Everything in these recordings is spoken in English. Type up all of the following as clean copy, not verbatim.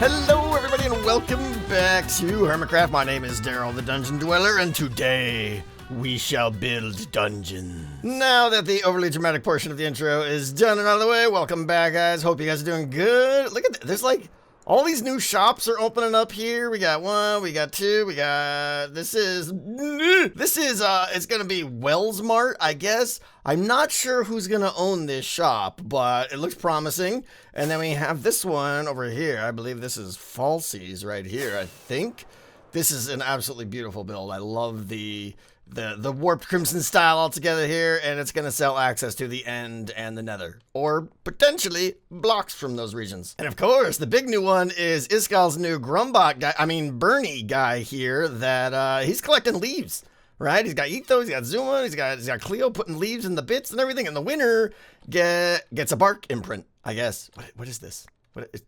Hello everybody and welcome back to Hermitcraft. My name is Daryl the Dungeon Dweller and today we shall build dungeons. Now that the overly dramatic portion of the intro is done and out of the way, welcome back guys. Hope you guys are doing good. Look at that. There's like all these new shops are opening up here. We got one, we got two, we got, this is, it's gonna be Wellsmart, I guess. I'm not sure who's gonna own this shop, but it looks promising. And then we have this one over here. I believe this is Falsies right here, I think. This is an absolutely beautiful build. I love the warped crimson style altogether here, and it's going to sell access to the end and the nether, or potentially blocks from those regions. And of course, the big new one is Iskal's new Grumbot guy, Bernie guy here, that he's collecting leaves, right? He's got Etho, he's got Zuma, he's got Cleo putting leaves in the bits and everything, and the winner gets a bark imprint, I guess. What is this? What is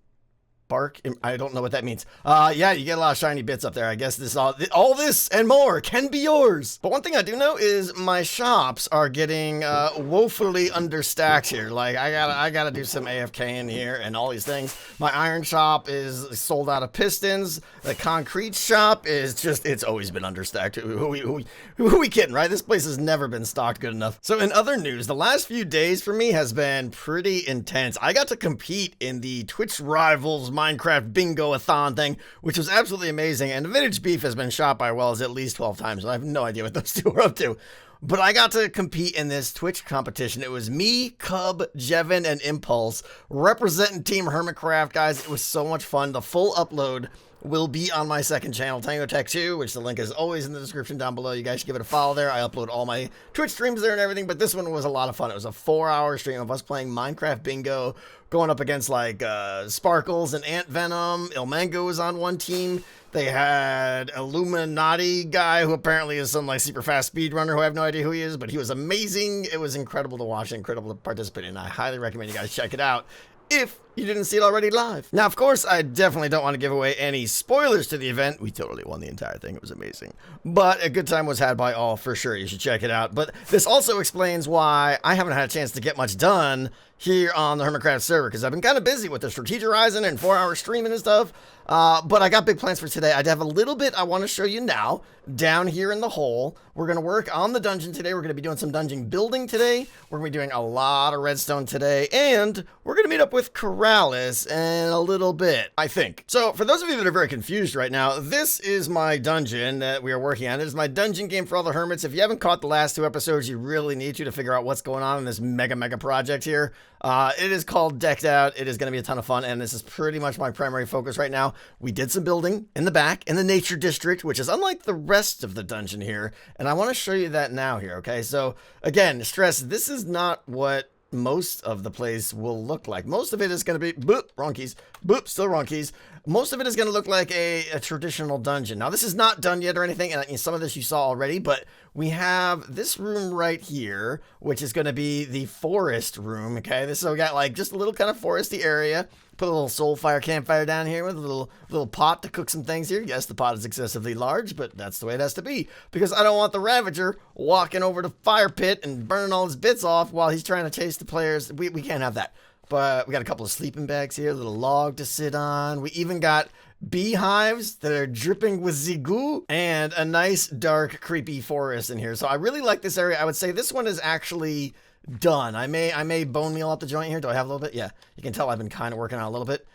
bark? I don't know what that means. Yeah, you get a lot of shiny bits up there. I guess this all this and more can be yours. But one thing I do know is my shops are getting woefully understacked here. Like I gotta do some AFK in here and all these things. My iron shop is sold out of pistons. The concrete shop is just, it's always been understacked. Who we kidding, right? This place has never been stocked good enough. So in other news, the last few days for me has been pretty intense. I got to compete in the Twitch Rivals Minecraft bingo-a-thon thing, which was absolutely amazing, and Vintage Beef has been shot by Wells at least 12 times, so I have no idea what those two are up to. But I got to compete in this Twitch competition. It was me, Cub, Jevin, and Impulse representing Team Hermitcraft, guys. It was so much fun. The full upload will be on my second channel, Tango 2, which the link is always in the description down below. You guys should give it a follow there. I upload all my Twitch streams there and everything, but this one was a lot of fun. It was a 4-hour stream of us playing Minecraft Bingo, going up against like Sparkles and Ant Venom. Il Mango was on one team. They had Illuminati guy who apparently is some like super fast speedrunner who I have no idea who he is, but he was amazing. It was incredible to watch, incredible to participate in. I highly recommend you guys check it out if you didn't see it already live. Now, of course, I definitely don't want to give away any spoilers to the event. We totally won the entire thing. It was amazing. But a good time was had by all for sure. You should check it out. But this also explains why I haven't had a chance to get much done here on the Hermitcraft server, because I've been kind of busy with the Strategic Horizon and 4-hour streaming and stuff. But I got big plans for today. I have a little bit I want to show you now down here in the hole. We're going to work on the dungeon today. We're going to be doing some dungeon building today. We're going to be doing a lot of redstone today. And we're going to meet up with Corrales in a little bit, I think. So for those of you that are very confused right now, this is my dungeon that we are working on. It is my dungeon game for all the hermits. If you haven't caught the last 2 episodes, you really need to figure out what's going on in this mega project here. It is called Decked Out. It is going to be a ton of fun, and this is pretty much my primary focus right now. We did some building in the back in the nature district, which is unlike the rest of the dungeon here, and I want to show you that now here, okay? So again, stress, this is not what most of the place will look like. Most of it is going to be, boop, wrong keys, boop, still wrong keys. Most of it is going to look like a traditional dungeon. Now, this is not done yet or anything, and some of this you saw already, but we have this room right here, which is going to be the forest room, okay? So we got like just a little kind of foresty area. Put a little soul fire campfire down here with a little pot to cook some things here. Yes, the pot is excessively large, but that's the way it has to be, because I don't want the Ravager walking over to fire pit and burning all his bits off while he's trying to chase the players. We can't have that. But we got a couple of sleeping bags here, a little log to sit on. We even got beehives that are dripping with Zigoo and a nice dark creepy forest in here. So I really like this area. I would say this one is actually done. I may bone meal up the joint here. Do I have a little bit? Yeah, you can tell I've been kind of working on it a little bit.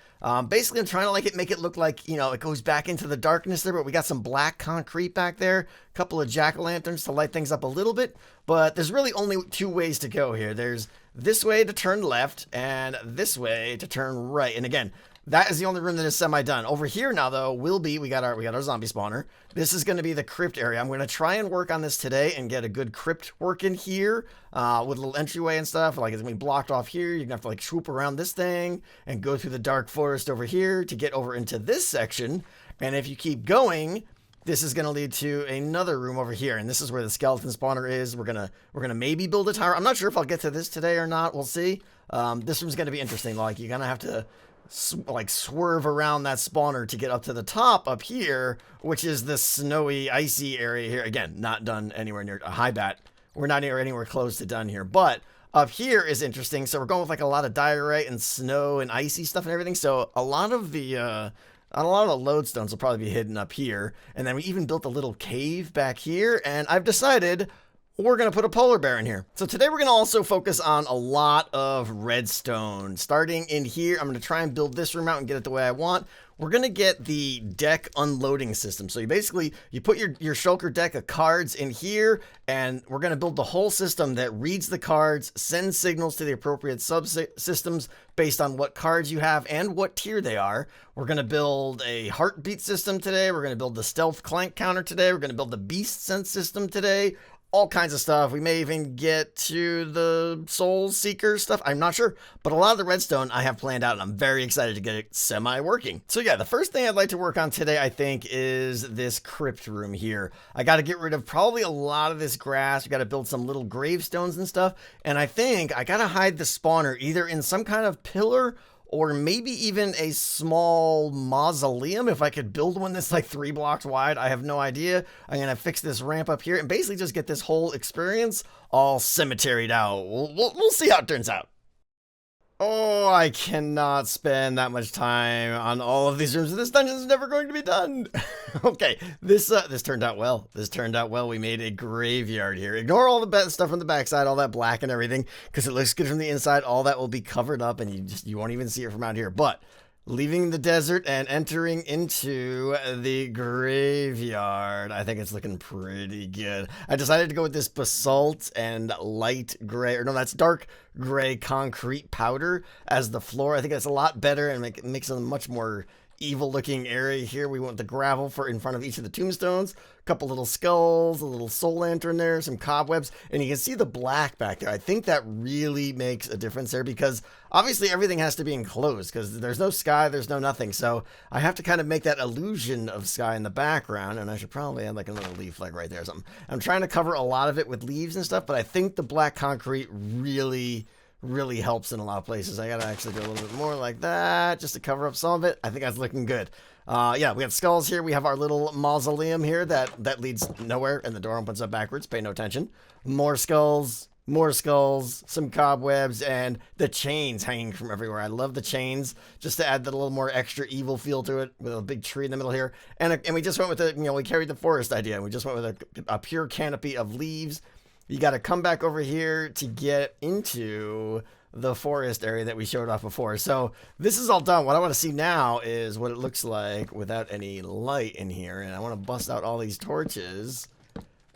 Basically, I'm trying to make it look like, you know, it goes back into the darkness there, but we got some black concrete back there, a couple of jack-o'-lanterns to light things up a little bit, but there's really only 2 ways to go here. There's this way to turn left and this way to turn right. And again, that is the only room that is semi-done. Over here now, though, we got our zombie spawner. This is going to be the crypt area. I'm going to try and work on this today and get a good crypt work in here with a little entryway and stuff. Like, it's going to be blocked off here. You're going to have to, like, swoop around this thing and go through the dark forest over here to get over into this section. And if you keep going, this is going to lead to another room over here. And this is where the skeleton spawner is. We're going to maybe build a tower. I'm not sure if I'll get to this today or not. We'll see. This room's going to be interesting. Like, you're going to have to swerve around that spawner to get up to the top up here, which is the snowy, icy area here. Again, not done anywhere near a high bat. We're not anywhere close to done here, but Up here is interesting. So we're going with like a lot of diorite and snow and icy stuff and everything. So a lot of the lodestones will probably be hidden up here. And then we even built a little cave back here. And I've decided we're going to put a polar bear in here. So today we're going to also focus on a lot of redstone. Starting in here, I'm going to try and build this room out and get it the way I want. We're going to get the deck unloading system. So you put your shulker deck of cards in here, and we're going to build the whole system that reads the cards, sends signals to the appropriate subsystems based on what cards you have and what tier they are. We're going to build a heartbeat system today. We're going to build the stealth clank counter today. We're going to build the beast sense system today. All kinds of stuff. We may even get to the soul seeker stuff. I'm not sure, but a lot of the redstone I have planned out, and I'm very excited to get it semi-working. So yeah, the first thing I'd like to work on today, I think, is this crypt room here. I got to get rid of probably a lot of this grass. We got to build some little gravestones and stuff, and I think I got to hide the spawner either in some kind of pillar or maybe even a small mausoleum. If I could build one that's like 3 blocks wide, I have no idea. I'm going to fix this ramp up here and basically just get this whole experience all cemeteried out. We'll see how it turns out. Oh, I cannot spend that much time on all of these rooms. This dungeon is never going to be done. Okay, this turned out well. This turned out well. We made a graveyard here. Ignore all the stuff from the backside, all that black and everything, because it looks good from the inside. All that will be covered up, and you won't even see it from out here. But leaving the desert and entering into the graveyard, I think it's looking pretty good. I decided to go with this basalt and light gray, or no, that's dark gray concrete powder as the floor. I think that's a lot better and makes a much more evil looking area here. We want the gravel for in front of each of the tombstones, a couple little skulls, a little soul lantern there, some cobwebs, and you can see the black back there. I think that really makes a difference there because obviously everything has to be enclosed because there's no sky, there's no nothing. So I have to kind of make that illusion of sky in the background, and I should probably add like a little leaf like right there or something. I'm trying to cover a lot of it with leaves and stuff, but I think the black concrete really helps in a lot of places. I gotta actually do a little bit more like that just to cover up some of it. I think that's looking good. Yeah, we have skulls here. We have our little mausoleum here that leads nowhere, and the door opens up backwards. Pay no attention. More skulls, some cobwebs, and the chains hanging from everywhere. I love the chains just to add that a little more extra evil feel to it with a big tree in the middle here. And we just went with the, we carried the forest idea. We just went with a pure canopy of leaves. You got to come back over here to get into the forest area that we showed off before. So this is all done. What I want to see now is what it looks like without any light in here. And I want to bust out all these torches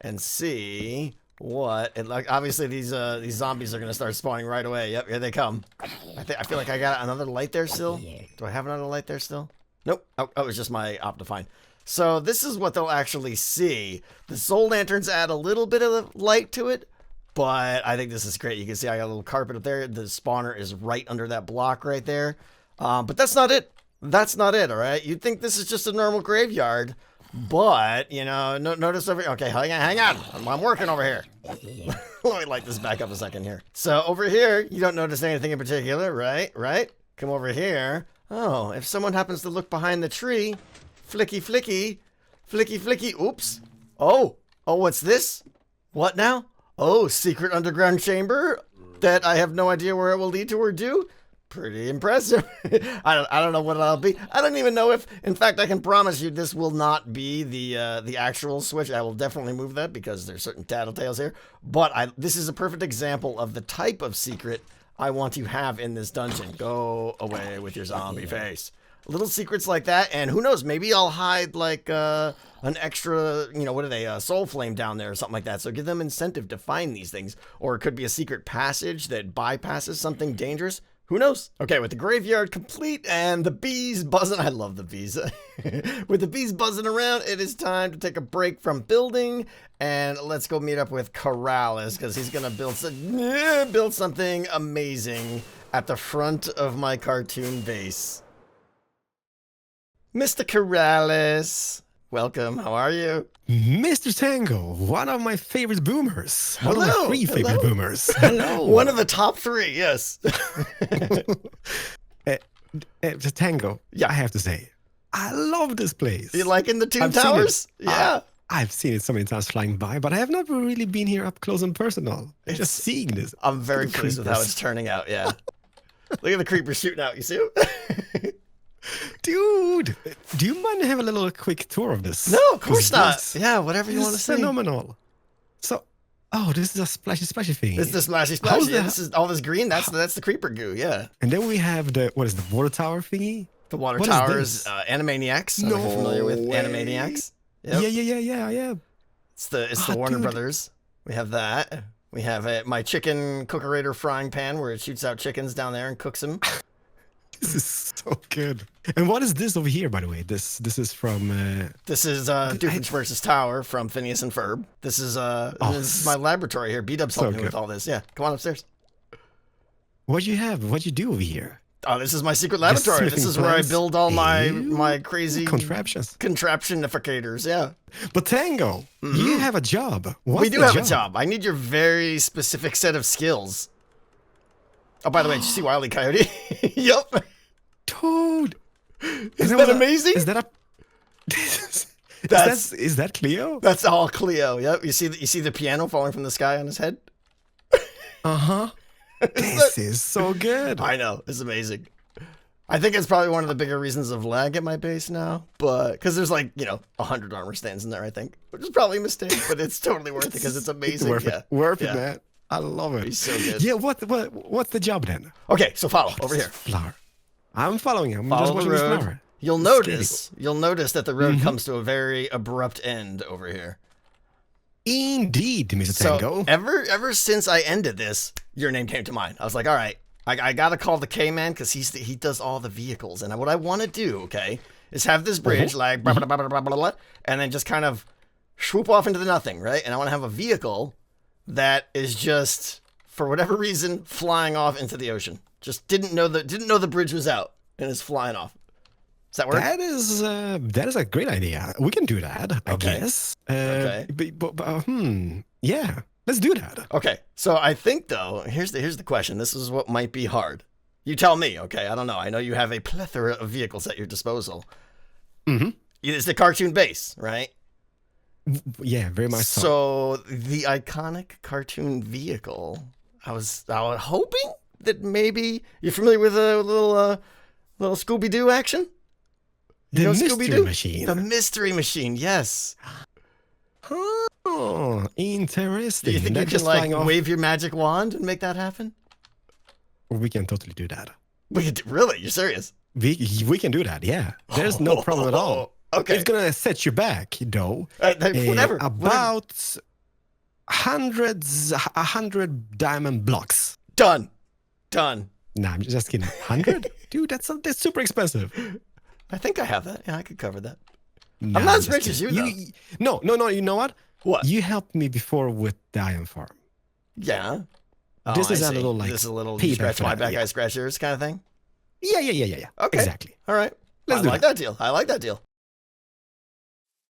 and see what it like. Obviously these zombies are going to start spawning right away. Yep, here they come. I feel like I got another light there still. Do I have another light there still? Nope. Oh, it was just my Optifine. So this is what they'll actually see. The soul lanterns add a little bit of light to it, but I think this is great. You can see I got a little carpet up there. The spawner is right under that block right there. But that's not it. That's not it, all right? You'd think this is just a normal graveyard, but, notice over here. Okay, hang on. I'm working over here. Let me light this back up a second here. So over here, you don't notice anything in particular, right? Come over here. Oh, if someone happens to look behind the tree, flicky, oops. Oh, what's this? What now? Oh, secret underground chamber that I have no idea where it will lead to or do. Pretty impressive. I don't know what it'll be. I don't even know if, in fact, I can promise you this will not be the actual switch. I will definitely move that because there's certain tattletales here. But this is a perfect example of the type of secret I want to have in this dungeon. Go away with your zombie face. Little secrets like that, and who knows, maybe I'll hide like an extra, what are they, soul flame down there or something like that. So give them incentive to find these things. Or it could be a secret passage that bypasses something dangerous. Who knows? Okay, with the graveyard complete and the bees buzzing, I love the bees. With the bees buzzing around, it is time to take a break from building, and let's go meet up with Corrales, because he's gonna build something amazing at the front of my cartoon base. Mr. Corrales, welcome. How are you? Mr. Tango, one of my favorite boomers. One of my 3 favorite boomers. Hello. One of the top 3, yes. Tango, yeah, I have to say, I love this place. You liking the Tomb Towers? Yeah. I've seen it so many times flying by, but I have not really been here up close and personal. Just seeing this. I'm very pleased with how it's turning out, yeah. Look at the creeper shooting out, you see him? Dude, do you mind to have a little quick tour of this? No, of course not. Yeah, whatever you want to say. Phenomenal. So, oh, this is a splashy thing. It's the splashy. Yeah, this is all this green. That's the creeper goo. Yeah. And then we have the water tower thingy. The water tower is Animaniacs. No, if you're familiar with Animaniacs. Yep. Yeah. It's the Warner Brothers. We have that. We have my chicken cookerator frying pan where it shoots out chickens down there and cooks them. This is so good. And what is this over here, by the way? This is from... this is Doofenshmirtz versus Tower from Phineas and Ferb. This is this is my laboratory here. B-Dub's helping me with all this. Yeah, come on upstairs. What you have? What you do over here? Oh, this is my secret laboratory. This is where I build all my crazy contraptionificators. Yeah. But Tango, you have a job. We do have a job. I need your very specific set of skills. Oh, by the way, did you see Wile E. Coyote? Yup. Dude. Isn't that amazing? Is that a... is that Cleo? That's all Cleo. Yep. You see the piano falling from the sky on his head? Uh-huh. This is so good. I know. It's amazing. I think it's probably one of the bigger reasons of lag at my base now, but because there's 100 armor stands in there, I think, which is probably a mistake, but it's totally worth it because it's amazing. Worth it, man. I love it. He's so good. Yeah. What's the job then? Okay, so follow over here. Flower. I'm following him. Follow just watching the road. this flower. You'll notice that the road comes to a very abrupt end over here. Indeed, Mr. Tango. So ever since I ended this, your name came to mind. I was like, all right, I gotta call the K-Man because he does all the vehicles. And what I want to do, okay, is have this bridge blah, blah, blah, blah, blah, blah, blah, and then just kind of swoop off into the nothing, right? And I want to have a vehicle that is just, for whatever reason, flying off into the ocean. Just didn't know the bridge was out and is flying off. Does that work? That is a great idea. We can do that, I guess. Okay. Yeah, let's do that. Okay. So I think though, here's the question. This is what might be hard. You tell me, okay? I don't know. I know you have a plethora of vehicles at your disposal. Mm-hmm. It's the cartoon base, right? Yeah, very much so. So the iconic cartoon vehicle, I was hoping that maybe you're familiar with a little Scooby-Doo action? The mystery machine. The mystery machine, yes. Oh, interesting. Do you think you can wave your magic wand and make that happen? We can totally do that. Really? You're serious? We can do that, yeah. There's no problem at all. Okay. It's gonna set you back, though. Whatever. About 100 diamond blocks. Done. Nah, I'm just kidding. 100? Dude, that's super expensive. I think I have that. Yeah, I could cover that. Nah, I'm not as rich as you, though. No. You know what? What? You helped me before with the iron farm. Yeah. This is a little you scratch my back, I scratch yours kind of thing? Yeah. Okay. Exactly. All right. I like that deal. I like that deal.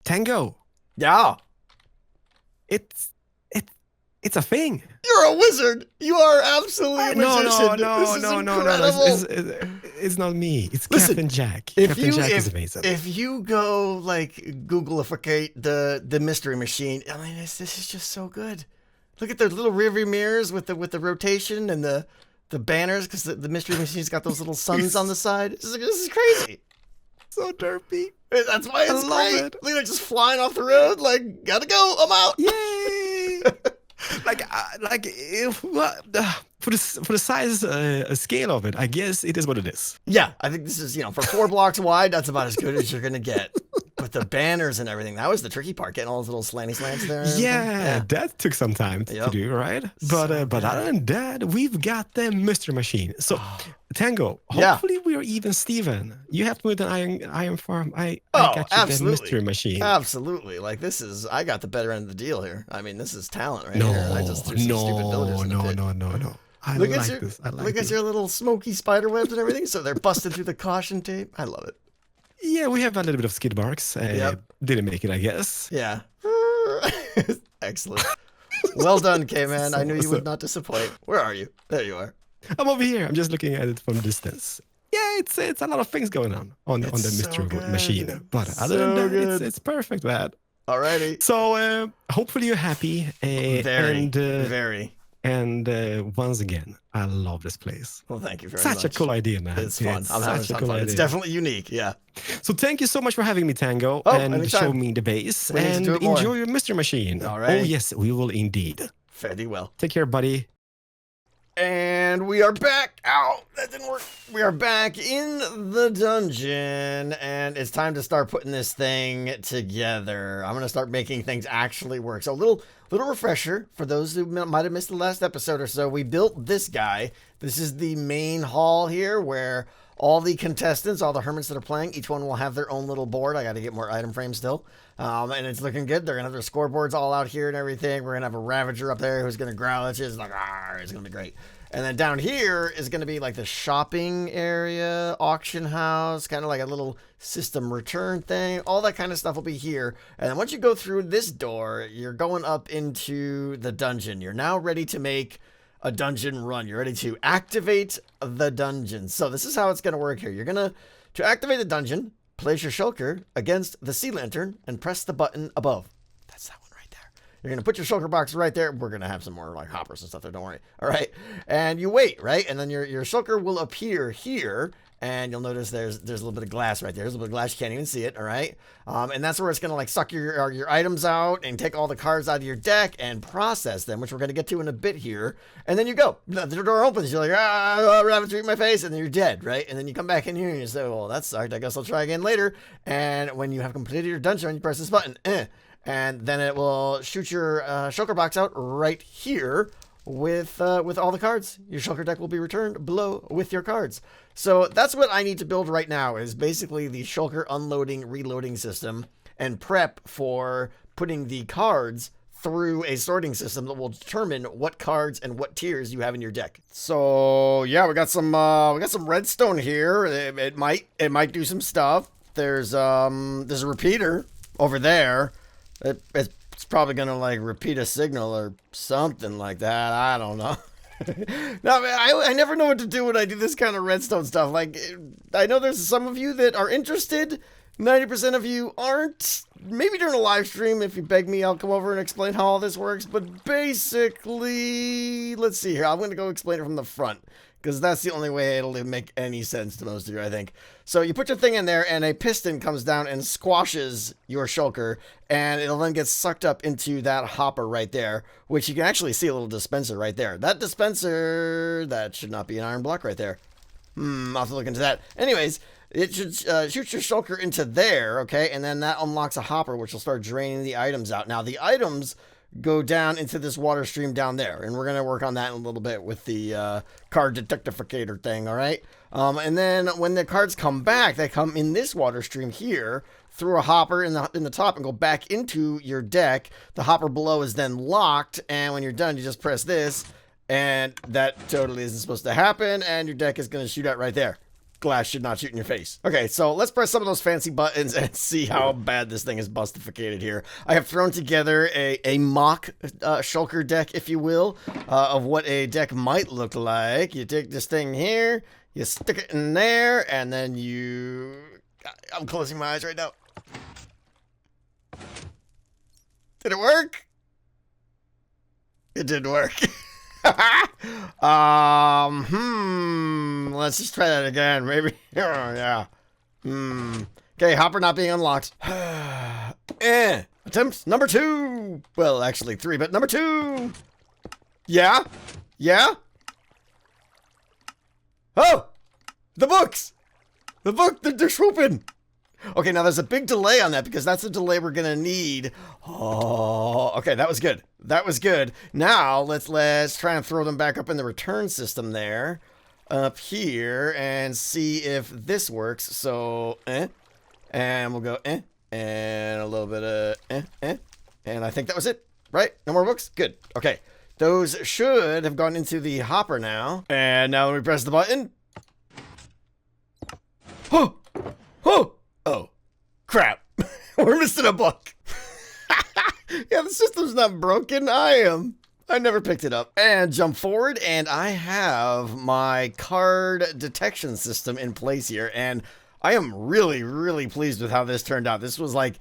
Tango. Yeah. It's a thing. You're a wizard. You are absolutely a magician. No. It's not me. It's Captain Jack. Captain Jack is amazing. If you go Googleificate the mystery machine, I mean, this is just so good. Look at the little rearview mirrors with the rotation and the banners because the mystery machine's got those little suns on the side. This is crazy. So derpy. That's why it's great. Look at it just flying off the road. Gotta go. I'm out. Yay! For the size scale of it, I guess it is what it is. Yeah, I think this is, for 4 blocks wide, that's about as good as you're gonna get. With the banners and everything, that was the tricky part, getting all those little slanty slants there. Yeah, that took some time to do, right? But other than that, we've got the mystery machine. So, Tango, hopefully we're even Steven. You helped me with an iron farm. I got you the mystery machine. Absolutely. I got the better end of the deal here. I mean, this is talent right here. I just threw some stupid villagers in the pit. No. Look at your little smoky spider webs and everything. So they're busted through the caution tape. I love it. Yeah, we have a little bit of skid marks. Didn't make it, I guess. Yeah. Excellent. Well done, K-Man. I knew you would not disappoint. Where are you? There you are. I'm over here. I'm just looking at it from distance. Yeah, it's a lot of things going on the mystery machine. But other than that, it's perfect, man. Alrighty. So hopefully you're happy. Very. And once again, I love this place. Well, thank you very much. much. Such a cool idea, man. It's fun. I'm having such fun. It's definitely unique, yeah. So thank you so much for having me, Tango, and show me the base. And enjoy your Mystery Machine. All right. Oh, yes, we will indeed. Fairly well. Take care, buddy. And we are back. Ow, that didn't work. We are back in the dungeon, and it's time to start putting this thing together. I'm going to start making things actually work. So a little refresher for those who might have missed the last episode or so. We built this guy. This is the main hall here where all the contestants, all the hermits that are playing, each one will have their own little board. I got to get more item frames still. And it's looking good. They're going to have their scoreboards all out here and everything. We're going to have a Ravager up there who's going to growl at you. It's like, it's going to be great. And then down here is going to be like the shopping area, auction house, kind of like a little system return thing. All that kind of stuff will be here. And then once you go through this door, you're going up into the dungeon. You're now ready to make a dungeon run. You're ready to activate the dungeon. So this is how it's going to work here. You're going to activate the dungeon, place your shulker against the sea lantern and press the button above. That's that one right there. You're going to put your shulker box right there. We're going to have some more like hoppers and stuff there. Don't worry. All right. And you wait, right? And then your shulker will appear here. And you'll notice there's a little bit of glass right there. There's a little bit of glass. You can't even see it. All right. And that's where it's going to like suck your items out and take all the cards out of your deck and process them, which we're going to get to in a bit here. And then you go. The door opens. You're like, rabbit to eat my face. And then you're dead. Right. And then you come back in here and you say, well, that sucked. I guess I'll try again later. And when you have completed your dungeon, you press this button. And then it will shoot your shulker box out right here with all the cards. Your shulker deck will be returned below with your cards. So that's what I need to build right now, is basically the shulker unloading, reloading system and prep for putting the cards through a sorting system that will determine what cards and what tiers you have in your deck. So yeah, we got some redstone here. It might do some stuff. There's a repeater over there. It's probably gonna like repeat a signal or something like that. I don't know. No, man, I never know what to do when I do this kind of redstone stuff. Like, I know there's some of you that are interested. 90% of you aren't. Maybe during a live stream, if you beg me, I'll come over and explain how all this works. But basically, let's see here. I'm going to go explain it from the front, because that's the only way it'll make any sense to most of you, I think. So you put your thing in there, and a piston comes down and squashes your shulker, and it'll then get sucked up into that hopper right there, which you can actually see a little dispenser right there. That dispenser, that should not be an iron block right there. I'll have to look into that. Anyways, it should shoot your shulker into there, okay? And then that unlocks a hopper, which will start draining the items out. Now, the items go down into this water stream down there, and we're going to work on that in a little bit with the card detectificator thing, all right? And then when the cards come back, they come in this water stream here through a hopper in the top and go back into your deck. The hopper below is then locked, and when you're done, you just press this, and that totally isn't supposed to happen, and your deck is going to shoot out right there. Glass should not shoot in your face. Okay, so let's press some of those fancy buttons and see how bad this thing is bustificated here. I have thrown together a mock shulker deck, if you will, of what a deck might look like. You take this thing here, you stick it in there, and then you... I'm closing my eyes right now. Did it work? It didn't work. Let's just try that again, maybe. Yeah. Okay, hopper not being unlocked. Attempt number 2. Well, actually 3, but number 2. Yeah? Yeah? Oh! The books! The book, they're swooping! Okay, now there's a big delay on that because that's the delay we're gonna need. Oh, okay, that was good. That was good. Now let's try and throw them back up in the return system there, up here, and see if this works. So, and we'll go and a little bit of and I think that was it. Right? No more books. Good. Okay, those should have gone into the hopper now. And now when we press the button, oh. Oh, crap. We're missing a book. Yeah, the system's not broken. I never picked it up. And jump forward, and I have my card detection system in place here. And I am really, really pleased with how this turned out. This was like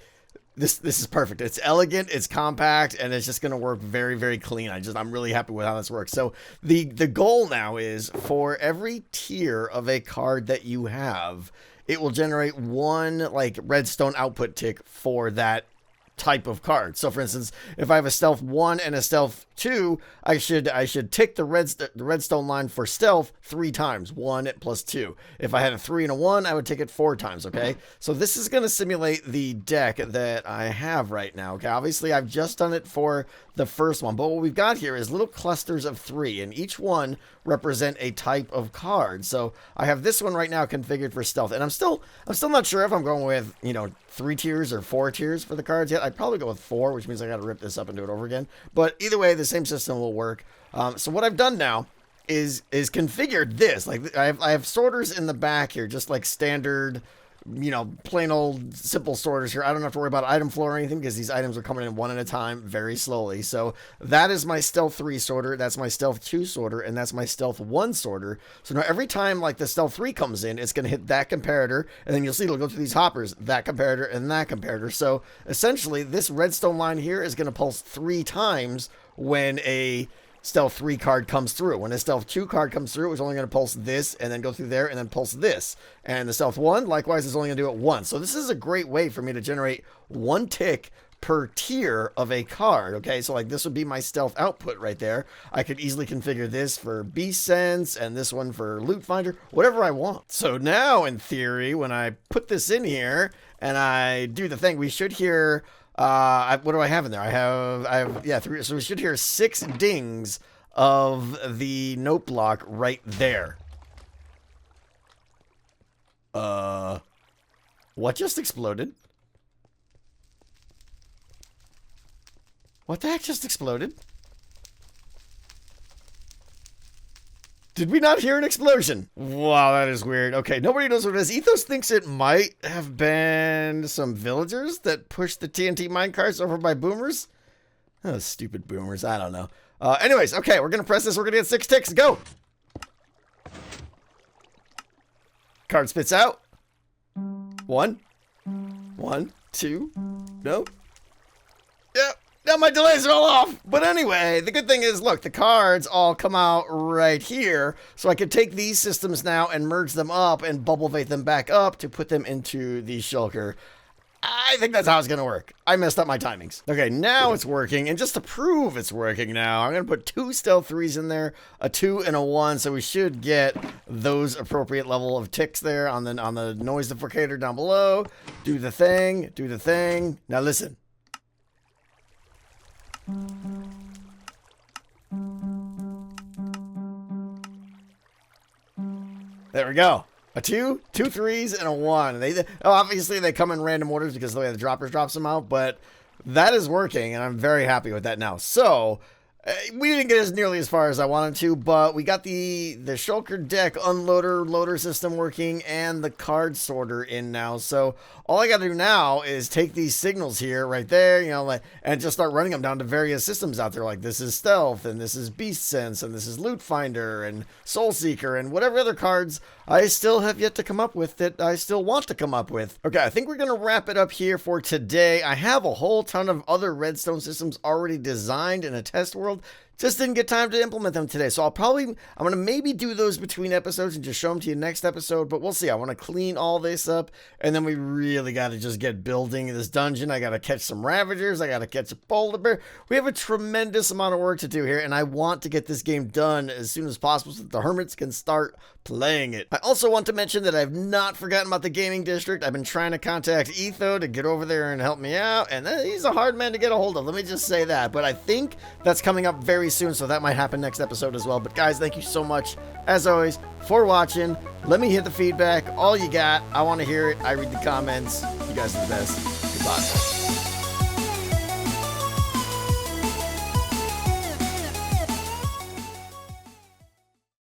this is perfect. It's elegant, it's compact, and it's just going to work very, very clean. I'm really happy with how this works. So the goal now is for every tier of a card that you have, it will generate one like redstone output tick for that type of card. So for instance, if I have a stealth 1 and a stealth 2, I should tick the redstone line for stealth 3 times, 1 plus 2. If I had a 3 and a 1, I would tick it 4 times, okay? So this is going to simulate the deck that I have right now, okay? Obviously, I've just done it for the first one, but what we've got here is little clusters of 3, and each one represent a type of card. So I have this one right now configured for stealth, and I'm still not sure if I'm going with, 3 tiers or 4 tiers for the cards yet. I'd probably go with 4, which means I got to rip this up and do it over again. But either way, the same system will work. So what I've done now is configured this. Like I have sorters in the back here, just like standard, plain old simple sorters here. I don't have to worry about item flow or anything because these items are coming in one at a time very slowly. So that is my stealth 3 sorter, that's my stealth 2 sorter, and that's my stealth 1 sorter. So now every time like the stealth 3 comes in, it's going to hit that comparator, and then you'll see it'll go through these hoppers, that comparator and that comparator. So essentially this redstone line here is going to pulse 3 times when a stealth 3 card comes through. When a stealth 2 card comes through, it's only going to pulse this and then go through there and then pulse this. And the stealth 1, likewise, is only going to do it once. So this is a great way for me to generate 1 tick per tier of a card. Okay, so like this would be my stealth output right there. I could easily configure this for Beast Sense and this one for Loot Finder, whatever I want. So now in theory, when I put this in here and I do the thing, we should hear what do I have in there? I have 3. So we should hear 6 dings of the note block right there. What just exploded? What the heck just exploded? Did we not hear an explosion? Wow, that is weird. Okay, nobody knows what it is. Ethos thinks it might have been some villagers that pushed the TNT minecarts over by boomers. Oh, stupid boomers. I don't know. Anyways, okay, we're going to press this. We're going to get 6 ticks. Go. Card spits out. 1. 1, 2. No. Yep. Now my delays are all off. But anyway, the good thing is, look, the cards all come out right here. So I could take these systems now and merge them up and bubble bait them back up to put them into the shulker. I think that's how it's going to work. I messed up my timings. Okay, now it's working. And just to prove it's working now, I'm going to put 2 stealth 3s in there, a 2 and a 1. So we should get those appropriate level of ticks there on the noise deprecator down below. Do the thing. Do the thing. Now listen. There we go. A 2, 2 3s, and a 1. Obviously they come in random orders because the way the droppers drops them out, but that is working, and I'm very happy with that now. So we didn't get as nearly as far as I wanted to, but we got the shulker deck unloader loader system working and the card sorter in now. So all I got to do now is take these signals here right there, and just start running them down to various systems out there. Like this is stealth, and this is Beast Sense, and this is Loot Finder, and Soul Seeker, and whatever other cards I still have yet to come up with that I still want to come up with. Okay, I think we're going to wrap it up here for today. I have a whole ton of other redstone systems already designed in a test world. Just didn't get time to implement them today. So I'm going to maybe do those between episodes and just show them to you next episode, but we'll see. I want to clean all this up, and then we really got to just get building this dungeon. I got to catch some Ravagers. I got to catch a Polar Bear. We have a tremendous amount of work to do here, and I want to get this game done as soon as possible so that the Hermits can start playing it. I also want to mention that I've not forgotten about the gaming district. I've been trying to contact Etho to get over there and help me out, and he's a hard man to get a hold of. Let me just say that, but I think that's coming up very soon, so that might happen next episode as well. But guys, thank you so much as always for watching. Let me hear the feedback, all you got. I want to hear it. I read the comments. You guys are the best. Goodbye.